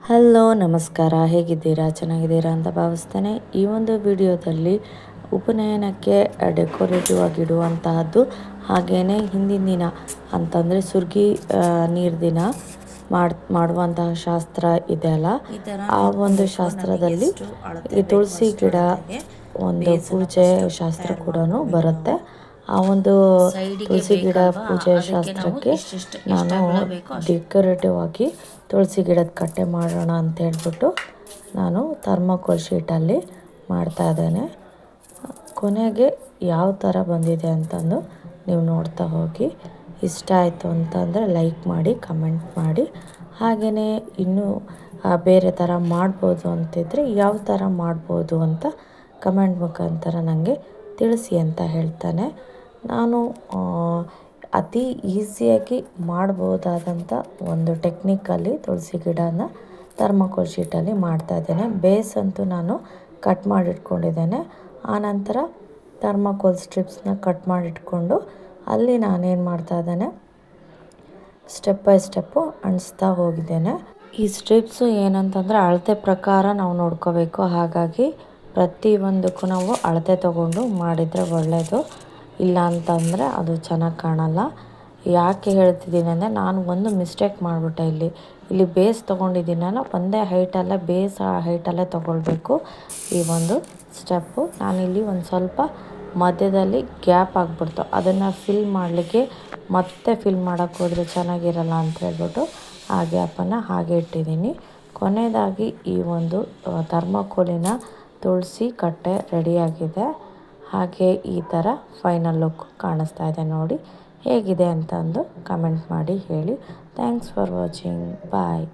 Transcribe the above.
Hello ನಮಸ್ಕಾರ, ಹೇಗಿದ್ದೀರಾ? ಚೆನ್ನಾಗಿದ್ದೀರಾ ಅಂತ ಭಾವಿಸ್ತೇನೆ. ಈ ಒಂದು ವಿಡಿಯೋದಲ್ಲಿ ಉಪನಯನಕ್ಕೆ ಡೆಕೋರೇಟಿವ್ ಆಗಿಡುವಂತಹದ್ದು, ಹಾಗೆಯೇ ಹಿಂದಿನ ದಿನ ಅಂತಂದರೆ ಸುರ್ಗಿ ನೀರು ದಿನ ಮಾಡುವಂತಹ ಶಾಸ್ತ್ರ ಇದೆಯಲ್ಲ, ಆ ಒಂದು ಶಾಸ್ತ್ರದಲ್ಲಿ ಈ ತುಳಸಿ ಗಿಡ ಒಂದು ಪೂಜೆ ಶಾಸ್ತ್ರ ಕೂಡ ಬರುತ್ತೆ. ಆ ಒಂದು ತುಳಸಿ ಗಿಡ ಪೂಜೆ ಶಾಸ್ತ್ರಕ್ಕೆ ನಾನು ಡೆಕೋರೇಟಿವ್ ಆಗಿ ತುಳಸಿ ಗಿಡದ ಕಟ್ಟೆ ಮಾಡೋಣ ಅಂತ ಹೇಳ್ಬಿಟ್ಟು ನಾನು ಥರ್ಮಾಕೋಲ್ ಶೀಟಲ್ಲಿ ಮಾಡ್ತಾ ಇದ್ದೇನೆ. ಕೊನೆಗೆ ಯಾವ ಥರ ಬಂದಿದೆ ಅಂತಂದು ನೀವು ನೋಡ್ತಾ ಹೋಗಿ. ಇಷ್ಟ ಆಯಿತು ಅಂತಂದರೆ ಲೈಕ್ ಮಾಡಿ, ಕಮೆಂಟ್ ಮಾಡಿ. ಹಾಗೆಯೇ ಇನ್ನೂ ಬೇರೆ ಥರ ಮಾಡ್ಬೋದು ಅಂತಿದ್ರೆ ಯಾವ ಥರ ಮಾಡ್ಬೋದು ಅಂತ ಕಮೆಂಟ್ ಮುಖಾಂತರ ನನಗೆ ತಿಳಿಸಿ ಅಂತ ಹೇಳ್ತಾನೆ. ನಾನು ಅತಿ ಈಸಿಯಾಗಿ ಮಾಡ್ಬೋದಾದಂಥ ಒಂದು ಟೆಕ್ನಿಕಲ್ಲಿ ತುಳಸಿ ಗಿಡನ ಥರ್ಮಾಕೋಲ್ ಶೀಟಲ್ಲಿ ಮಾಡ್ತಾಯಿದ್ದೇನೆ. ಬೇಸ್ ಅಂತೂ ನಾನು ಕಟ್ ಮಾಡಿಟ್ಕೊಂಡಿದ್ದೇನೆ. ಆನಂತರ ಥರ್ಮಾಕೋಲ್ ಸ್ಟ್ರಿಪ್ಸ್ನ ಕಟ್ ಮಾಡಿಟ್ಕೊಂಡು ಅಲ್ಲಿ ನಾನೇನು ಮಾಡ್ತಾಯಿದ್ದೇನೆ, ಸ್ಟೆಪ್ ಬೈ ಸ್ಟೆಪ್ಪು ಅಂಟಿಸ್ತಾ ಹೋಗಿದ್ದೇನೆ. ಈ ಸ್ಟ್ರಿಪ್ಸು ಏನಂತಂದರೆ ಅಳತೆ ಪ್ರಕಾರ ನಾವು ನೋಡ್ಕೋಬೇಕು. ಹಾಗಾಗಿ ಪ್ರತಿಯೊಂದಕ್ಕೂ ನಾವು ಅಳತೆ ತೊಗೊಂಡು ಮಾಡಿದರೆ ಒಳ್ಳೆಯದು. ಇಲ್ಲ ಅಂತಂದರೆ ಅದು ಚೆನ್ನಾಗಿ ಕಾಣಲ್ಲ. ಯಾಕೆ ಹೇಳ್ತಿದ್ದೀನಿ ಅಂದರೆ ನಾನು ಒಂದು ಮಿಸ್ಟೇಕ್ ಮಾಡಿಬಿಟ್ಟೆ. ಇಲ್ಲಿ ಬೇಸ್ ತೊಗೊಂಡಿದ್ದೀನಲ್ಲ, ಒಂದೇ ಹೈಟಲ್ಲೇ ಬೇಸ್ ಹೈಟಲ್ಲೇ ತೊಗೊಳ್ಬೇಕು ಈ ಒಂದು ಸ್ಟೆಪ್ಪು. ನಾನಿಲ್ಲಿ ಒಂದು ಸ್ವಲ್ಪ ಮಧ್ಯದಲ್ಲಿ ಗ್ಯಾಪ್ ಆಗಿಬಿಡ್ತು. ಅದನ್ನು ಫಿಲ್ ಮಾಡಲಿಕ್ಕೆ ಮತ್ತೆ ಫಿಲ್ ಮಾಡೋಕ್ಕೆ ಹೋದರೆ ಚೆನ್ನಾಗಿರಲ್ಲ ಅಂತ ಹೇಳ್ಬಿಟ್ಟು ಆ ಗ್ಯಾಪನ್ನು ಹಾಗೆ ಇಟ್ಟಿದ್ದೀನಿ. ಕೊನೆಯದಾಗಿ ಈ ಒಂದು ಥರ್ಮಾಕೋಲಿನ ತುಳಸಿ ಕಟ್ಟೆ ರೆಡಿಯಾಗಿದೆ. ಹಾಗೆ ಈ ಥರ ಫೈನಲ್ ಲುಕ್ ಕಾಣಿಸ್ತಾ ಇದೆ. ನೋಡಿ ಹೇಗಿದೆ ಅಂತಂದು ಕಮೆಂಟ್ ಮಾಡಿ ಹೇಳಿ. Thanks for watching. ಬಾಯ್.